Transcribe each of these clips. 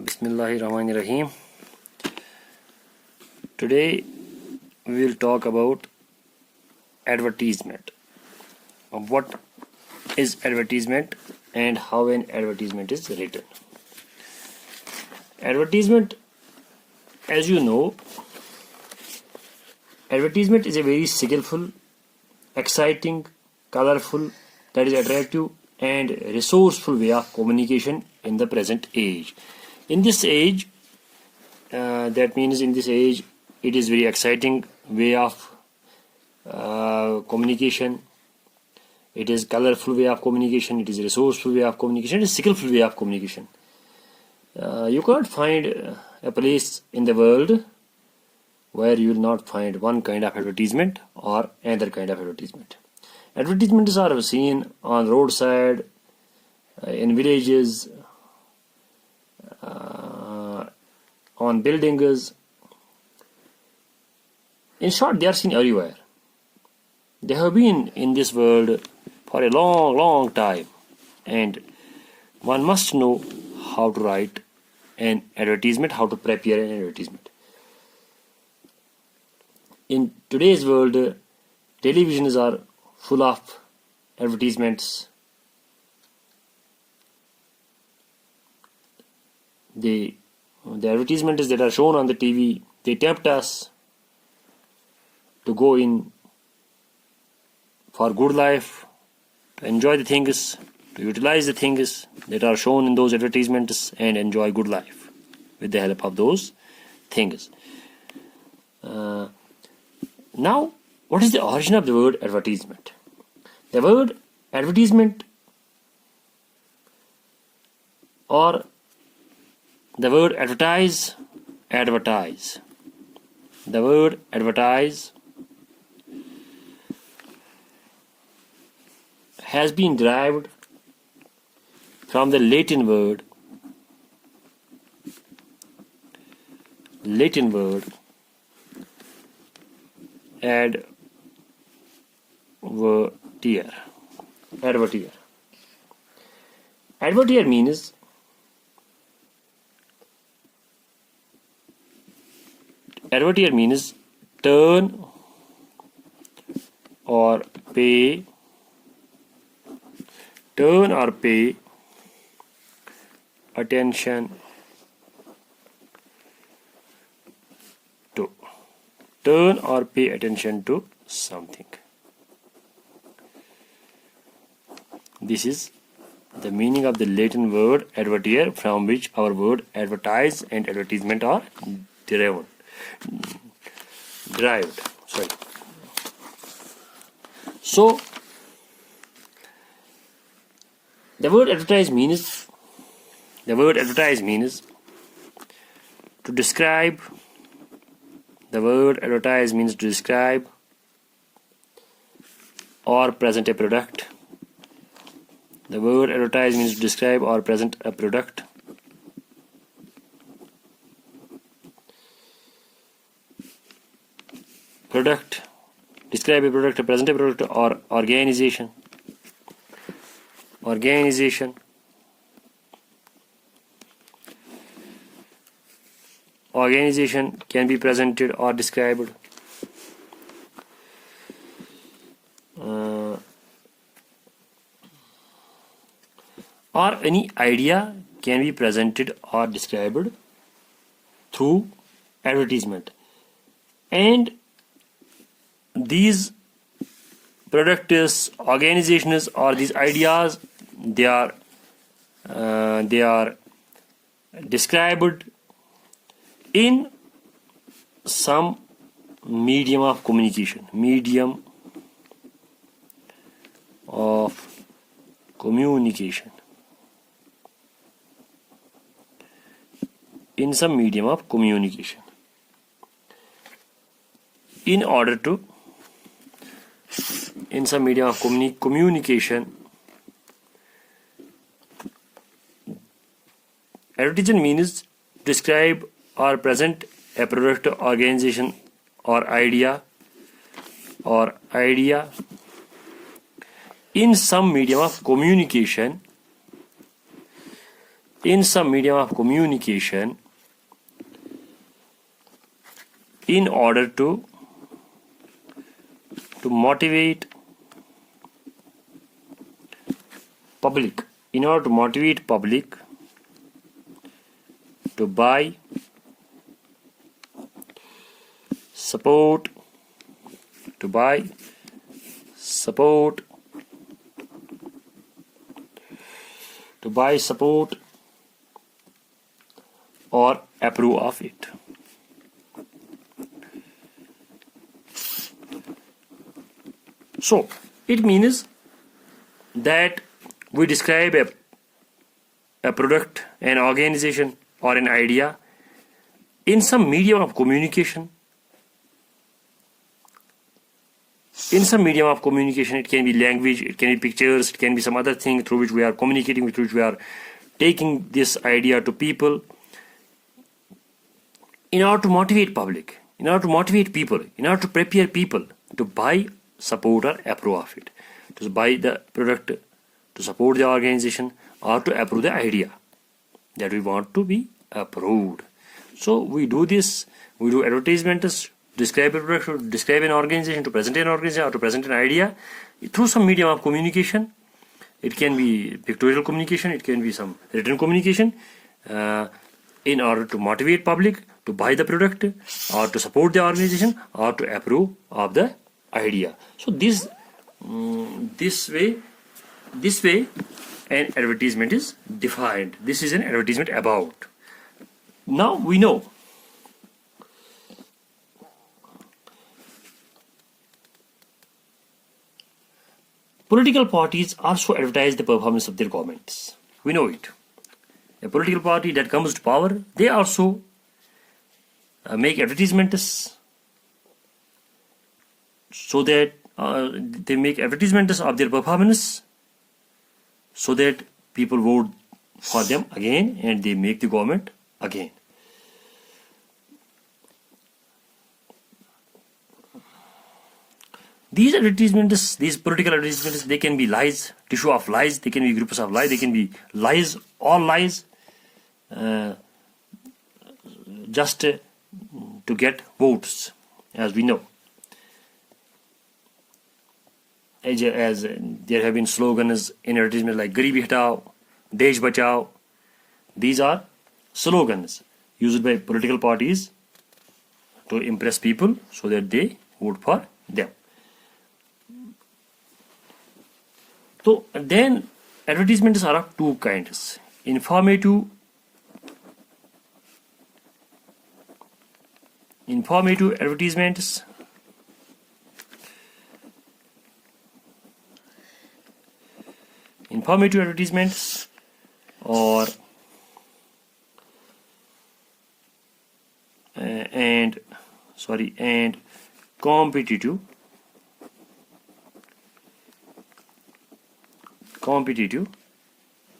Bismillahirrahmanirrahim. Today we will talk about advertisement. What is advertisement and how an advertisement is written. Advertisement, as you know, advertisement is a very skillful, exciting, colorful, that is attractive and resourceful way of communication in the present age. In this age, it is very exciting way of communication. It is colorful way of communication. It is resourceful way of communication. It is skillful way of communication. You cannot find a place in the world where you will not find one kind of advertisement or another kind of advertisement. Advertisements are seen on roadside, in villages, on buildings. In short, they are seen everywhere. They have been in this world for a long time, and one must know how to write an advertisement, how to prepare an advertisement. In today's world, televisions are full of advertisements. The advertisements that are shown on the TV, they tempt us to go in for good life, to enjoy the things, to utilize the things that are shown in those advertisements and enjoy good life with the help of those things. Now, what is the origin of the word advertisement? The word advertisement or the word advertise. The word advertise has been derived from the Latin word advertier. Advertier means turn or pay attention to something. This is the meaning of the Latin word advertier, from which our word advertise and advertisement are derived. So the word advertise means to describe. The word advertise means to describe or present a product. The word advertise means to describe or present a product. Describe a product, present a product, or organization. Organization can be presented or described. Or any idea can be presented or described through advertisement. And these products, organizations, or these ideas, they are described in some medium of communication. In some medium of communication. In some medium of communication, advertisement means describe or present a product, organization, or idea in some medium of communication in some medium of communication in order to motivate public, in order to motivate public to buy, support, to buy, support, to buy, support, or approve of it. So it means that we describe a product, an organization, or an idea in some medium of communication. In some medium of communication, it can be language, it can be pictures, it can be some other thing through which we are communicating, with which we are taking this idea to people in order to motivate public, in order to motivate people, in order to prepare people to buy, support, or approve of it, to buy the product, to support the organization, or to approve the idea that we want to be approved. So we do this, we do advertisements, describe a product, to describe an organization, to present an organization, or to present an idea through some medium of communication. It can be pictorial communication, it can be some written communication, in order to motivate public to buy the product, or to support the organization, or to approve of the idea. So this way an advertisement is defined. This is an advertisement about. Now we know political parties also advertise the performance of their governments. We know it. A political party that comes to power, they also make advertisements, so that they make advertisements of their performance, so that people vote for them again and they make the government again. These advertisements, these political advertisements, they can be lies, tissue of lies, they can be groups of lies, they can be lies, all lies, just to get votes, as we know. As there have been slogans in advertisements like Garibi Hatao, Desh Bachao. These are slogans used by political parties to impress people so that they vote for them. So then advertisements are of two kinds: informative advertisements or and competitive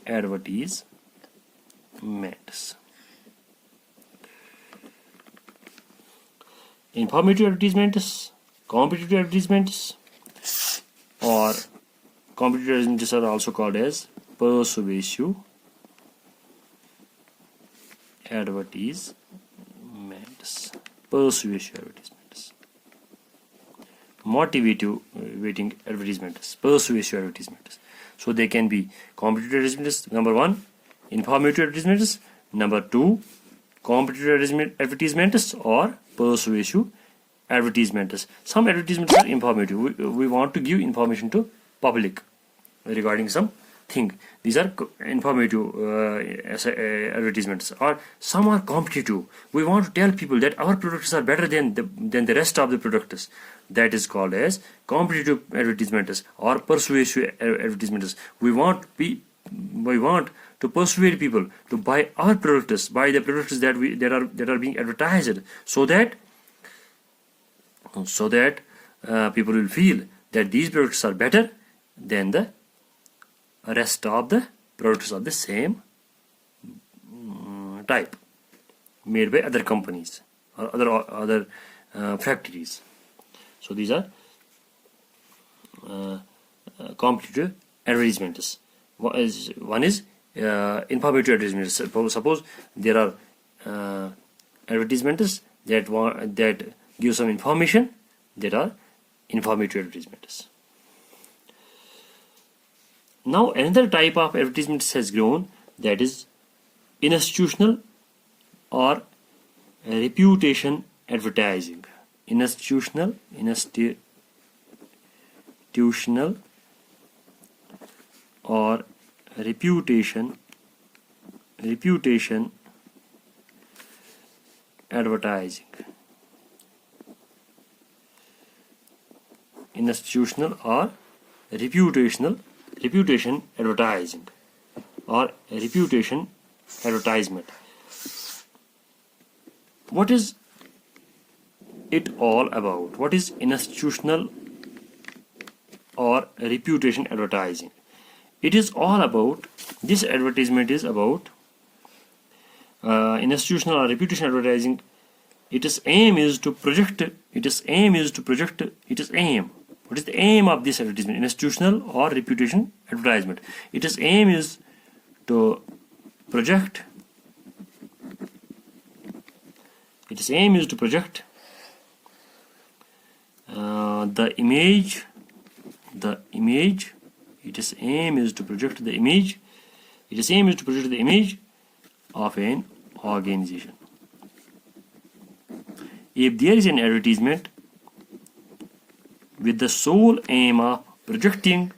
advertisements. Informative advertisements, competitive advertisements, or competitive advertisements are also called as persuasive advertisements. Motivating advertisements, persuasive advertisements. So they can be competitive advertisements, number one, informative advertisements, number two, competitive advertisements or persuasive advertisements. Some advertisements are informative. We want to give information to public regarding some thing. These are informative advertisements. Or some are competitive. We want to tell people that our products are better than the rest of the products. That is called as competitive advertisements or persuasive advertisements. We want to persuade people to buy our products, buy the products that are being advertised, so that people will feel that these products are better than the rest of the products of the same type made by other companies or other factories. So these are competitive advertisements. One is informative advertisements. Suppose there are advertisements that give some information, that are informative advertisements. Now another type of advertisements has grown, that is institutional or reputation advertising. Institutional or reputation advertising. Institutional or reputation advertising or reputation advertisement. What is it all about? What is institutional or reputation advertising? It is all about, this advertisement is about institutional or reputation advertising. Its aim is to project. What is the aim of this advertisement? Institutional or reputation advertisement. Its aim is to project. Its aim is to project the image. Its aim is to project the image. Its aim is to project the image of an organization. If there is an advertisement with the sole aim of projecting,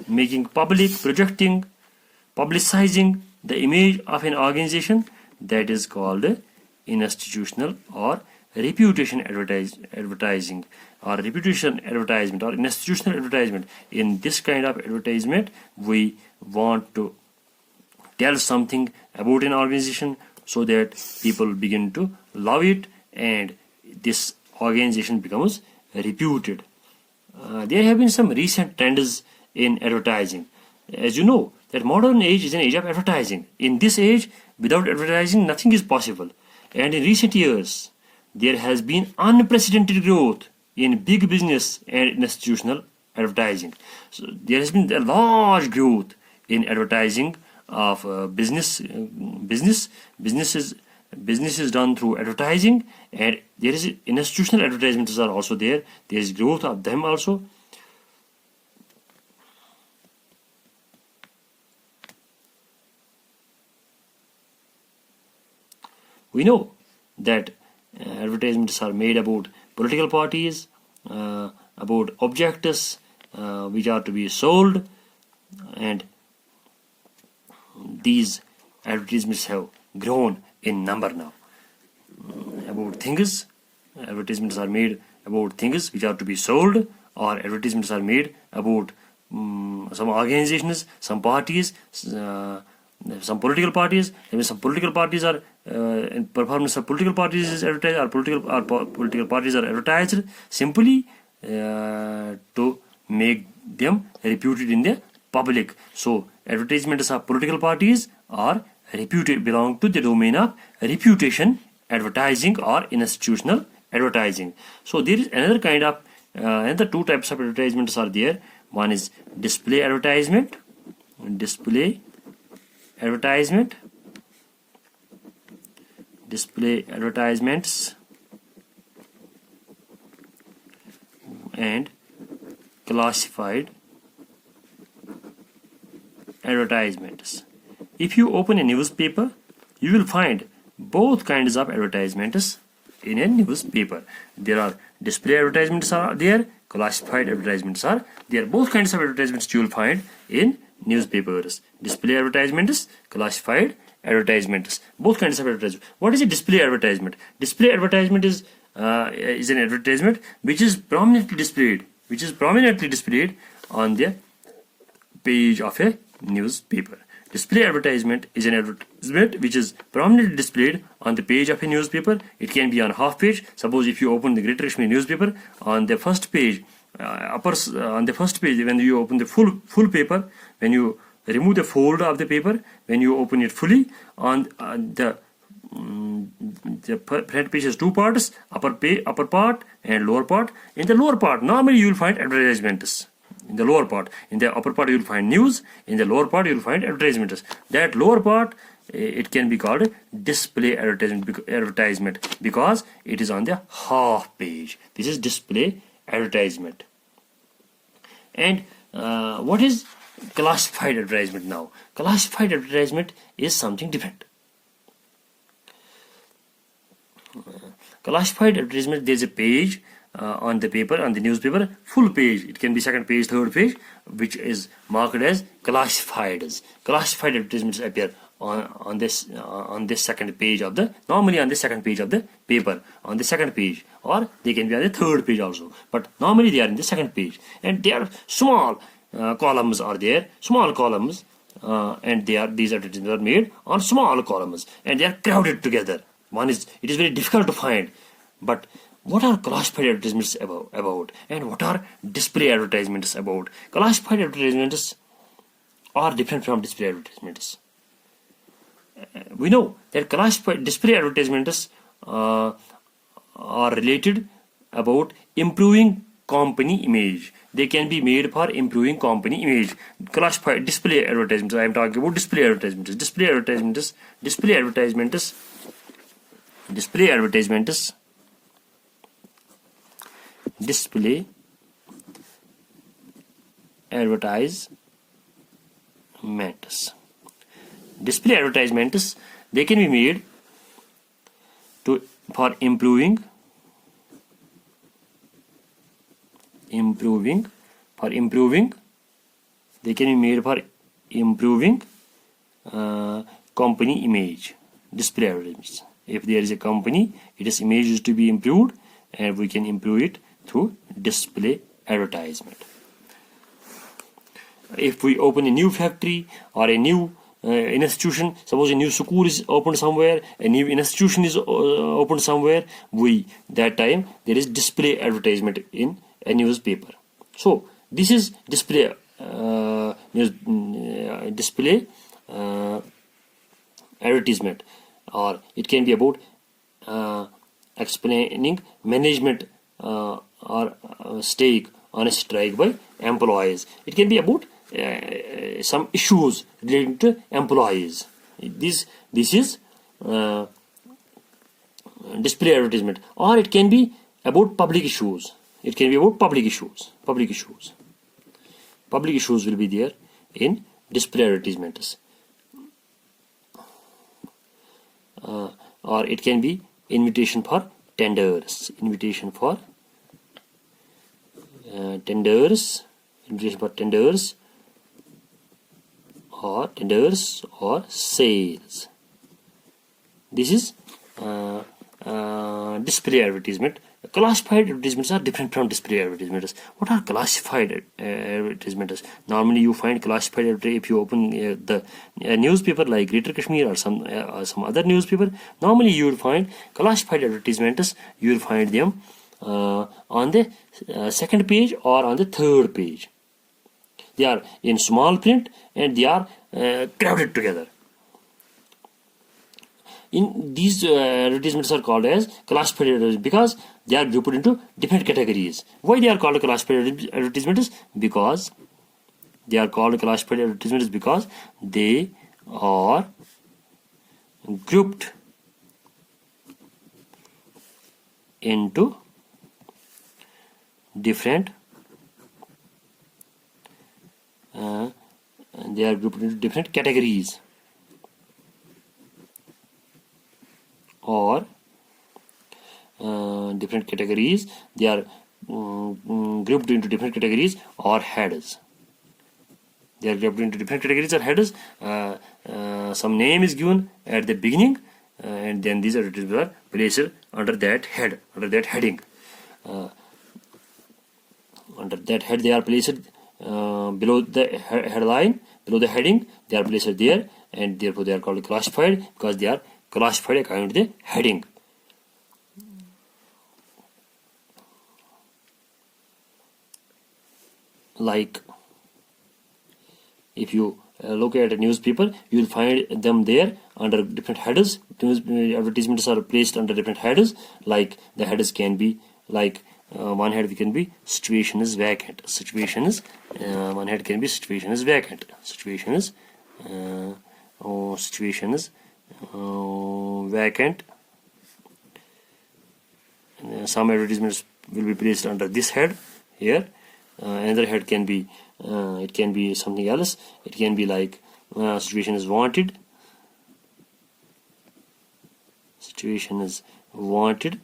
making public, publicizing the image of an organization, that is called institutional or reputation advertising or reputation advertisement or institutional advertisement. In this kind of advertisement, we want to tell something about an organization so that people begin to love it and this organization becomes reputed. There have been some recent trends in advertising. As you know, that modern age is an age of advertising. In this age, without advertising, nothing is possible. And in recent years, there has been unprecedented growth in big business and institutional advertising. So there has been a large growth in advertising of businesses done through advertising, and there is institutional advertisements are also there. There is growth of them also. We know that advertisements are made about political parties, about objects which are to be sold, and these advertisements have grown in number now. About things, advertisements are made about things which are to be sold, or advertisements are made about some organizations, some parties, some political parties. Maybe some political parties are performance of political parties is advertised, or political parties are advertised simply to make them reputed in the public. So advertisements of political parties are reputed, belong to the domain of reputation advertising or institutional advertising. So there is another kind of another two types of advertisements are there. One is display advertisement, display advertisements, and classified advertisements. If you open a newspaper, you will find both kinds of advertisements in a newspaper. There are display advertisements are there, classified advertisements are there. Both kinds of advertisements you will find in newspapers. Display advertisements, classified advertisements, both kinds of advertisements. What is a display advertisement? Display advertisement is an advertisement which is prominently displayed on the page of a newspaper. Display advertisement is an advertisement which is prominently displayed on the page of a newspaper. It can be on half page. Suppose if you open the Greater Kashmir newspaper, on the first page, on the first page, when you open the full paper, when you remove the fold of the paper, when you open it fully, on the front page has two parts, upper part and lower part. In the lower part, normally you will find advertisements. In the lower part. In the upper part you will find news. In the lower part you will find advertisements. That lower part, it can be called display advertisement because it is on the half page. This is display advertisement. And what is classified advertisement now? Classified advertisement is something different. Classified advertisement, there is a page on the paper, on the newspaper, full page. It can be second page, third page, which is marked as classified. Classified advertisements appear on this second page of the, normally on the second page of the paper, on the second page, or they can be on the third page also, but normally they are in the second page, and they are small columns are there, small columns, and these advertisements are made on small columns, and they are crowded together. It is very difficult to find, but what are classified advertisements about, and what are display advertisements about? Classified advertisements are different from display advertisements. We know that classified display advertisements are related about improving company image. They can be made for improving company image. Classified display advertisements, I am talking about display advertisements. Display advertisements Display advertisements, they can be made for improving they can be made for improving company image. Display advertisements, if there is a company, its image is to be improved, and we can improve it through display advertisement. If we open a new factory or a new institution, suppose a new school is opened somewhere, a new institution is opened somewhere, that time there is display advertisement in a newspaper. So this is display advertisement, or it can be about explaining management or stake on a strike by employees. It can be about some issues relating to employees. This is display advertisement, or it can be about public issues. Public issues will be there in display advertisements. Or it can be invitation for tenders. Invitation for tenders or sales. This is display advertisement. Classified advertisements are different from display advertisements. What are classified advertisements? Normally you find classified advertisements if you open the newspaper like Greater Kashmir or some other newspaper. Normally you will find classified advertisements. You will find them on the second page or on the third page. They are in small print and they are crowded together. In these advertisements are called as classified advertisements because they are grouped into different categories. Why they are called classified advertisements? Because they are called classified advertisements because they are grouped into different categories, or different categories. They are grouped into different categories or headers. Some name is given at the beginning, and then these advertisements are placed under that heading. Under that head, they are placed below the headline, below the heading. They are placed there, and therefore they are called classified because they are classified according to the heading. Like if you look at a newspaper, you will find them there under different headers. Advertisements are placed under different headers. Like the headers can be like one head can be situation is vacant. Situation is one head can be situation is vacant. Situation is vacant. Some advertisements will be placed under this head here. Another head can be it can be something else. It can be like situation is wanted. Situation is wanted.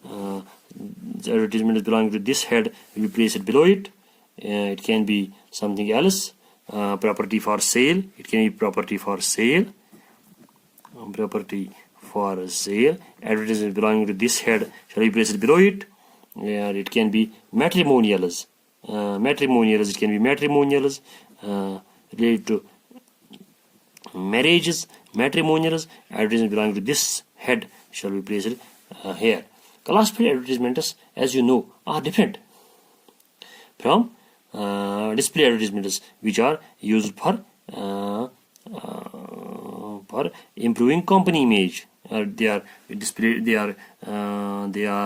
The advertisement is belonging to this head will be placed below it. It can be something else. Property for sale. It can be property for sale. Property for sale. Advertisement belonging to this head shall be placed below it. It can be matrimonials. Matrimonials. It can be matrimonials related to marriages. Matrimonials. Advertisement belonging to this head shall be placed here. Classified advertisements, as you know, are different from display advertisements, which are used for improving company image. They are displayed. They are.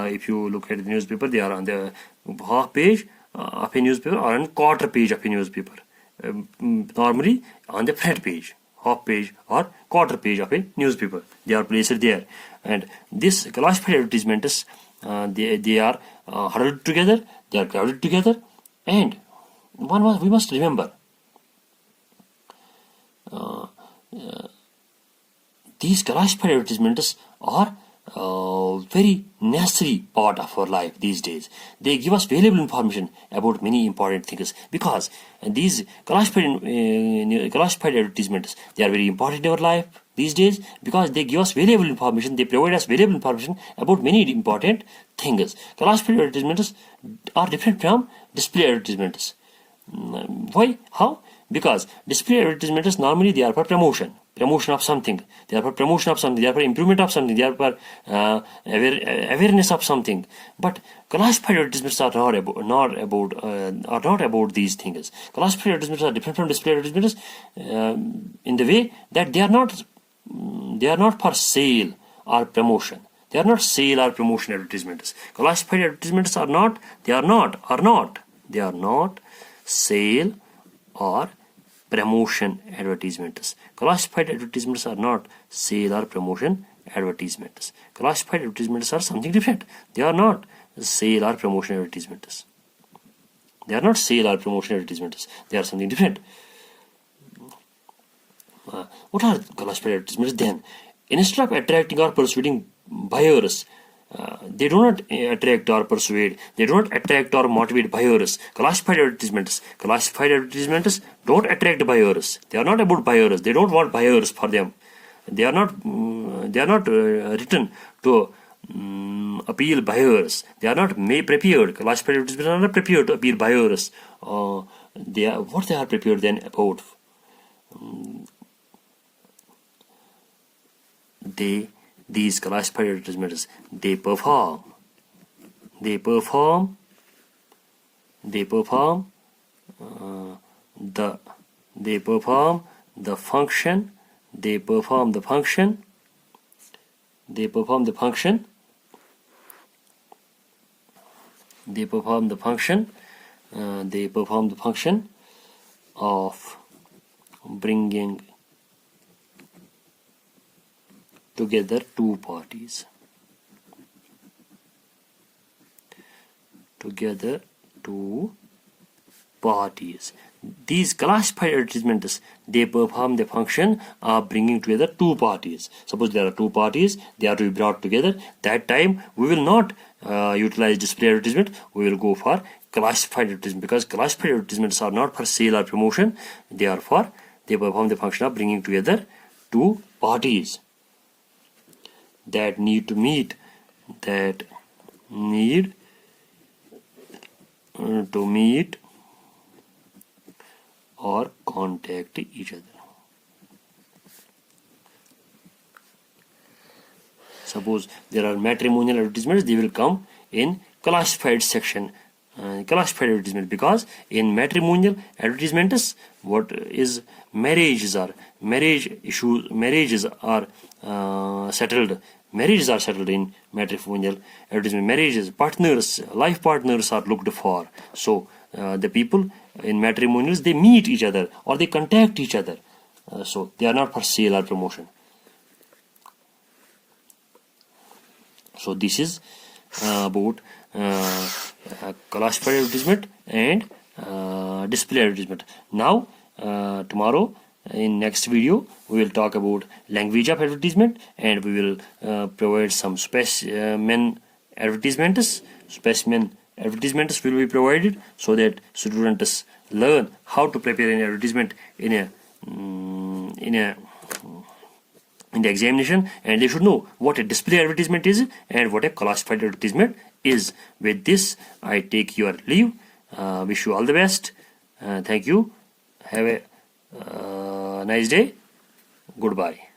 If you look at the newspaper, they are on the half page of a newspaper or on quarter page of a newspaper. Normally on the front page, half page or quarter page of a newspaper. They are placed there, and this classified advertisements, they are huddled together. They are crowded together, and we must remember these classified advertisements are very necessary part of our life these days. They give us valuable information about many important things, because these classified advertisements, they are very important in our life these days, because they give us valuable information. They provide us valuable information about many important things. Classified advertisements are different from display advertisements. Why? How? Because display advertisements normally they are for promotion of something. They are for promotion of something. They are for improvement of something. They are for awareness of something. But classified advertisements are not about these things. Classified advertisements are different from display advertisements in the way that they are not for sale or promotion. They are not sale or promotion advertisements. Classified advertisements are not sale or promotion advertisements. Classified advertisements are not sale or promotion advertisements. Classified advertisements are something different. They are not sale or promotion advertisements. They are not sale or promotion advertisements. They are something different. What are classified advertisements then? Instead of attracting or persuading buyers, they do not attract or persuade. They do not attract or motivate buyers. Classified advertisements don't attract buyers. They are not about buyers. They don't want buyers for them. They are not written to appeal buyers. They are not prepared. Classified advertisements are not prepared to appeal buyers. They are prepared then about. These classified advertisements, they perform the function of bringing together two parties. These classified advertisements, they perform the function of bringing together two parties. Suppose there are two parties, they are to be brought together. That time we will not utilize display advertisement. We will go for classified advertisement, because classified advertisements are not for sale or promotion. They perform the function of bringing together two parties that need to meet or contact each other. Suppose there are matrimonial advertisements, they will come in classified section. Classified advertisement, because in matrimonial advertisements, what is marriages are settled Marriages are settled in matrimonial advertisement. Marriages, partners, life partners are looked for. So the people in matrimonials, they meet each other or they contact each other. So they are not for sale or promotion. So this is about classified advertisement and display advertisement. Now tomorrow in next video we will talk about language of advertisement, and we will provide some specimen advertisements. Specimen advertisements will be provided so that students learn how to prepare an advertisement in the examination, and they should know what a display advertisement is and what a classified advertisement is. With this, I take your leave. Wish you all the best. Thank you. Have a nice day. Goodbye.